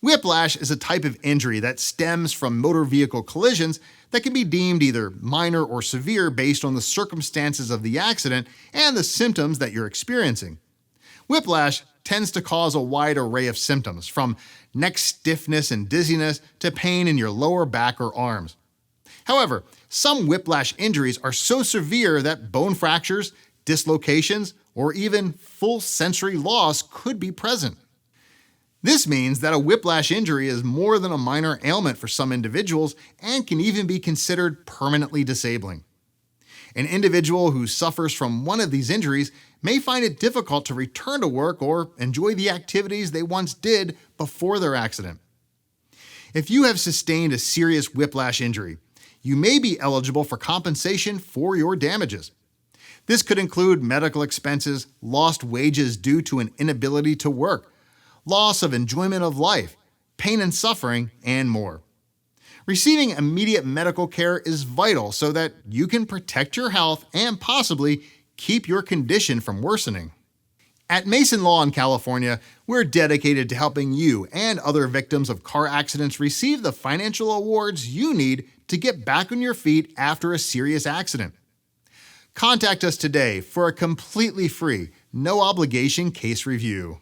Whiplash is a type of injury that stems from motor vehicle collisions that can be deemed either minor or severe based on the circumstances of the accident and the symptoms that you're experiencing. Whiplash tends to cause a wide array of symptoms, from neck stiffness and dizziness to pain in your lower back or arms. However, some whiplash injuries are so severe that bone fractures, dislocations, or even full sensory loss could be present. This means that a whiplash injury is more than a minor ailment for some individuals and can even be considered permanently disabling. An individual who suffers from one of these injuries may find it difficult to return to work or enjoy the activities they once did before their accident. If you have sustained a serious whiplash injury, you may be eligible for compensation for your damages. This could include medical expenses, lost wages due to an inability to work, loss of enjoyment of life, pain and suffering, and more. Receiving immediate medical care is vital so that you can protect your health and possibly keep your condition from worsening. At Mason Law in California, we're dedicated to helping you and other victims of car accidents receive the financial awards you need to get back on your feet after a serious accident. Contact us today for a completely free, no obligation case review.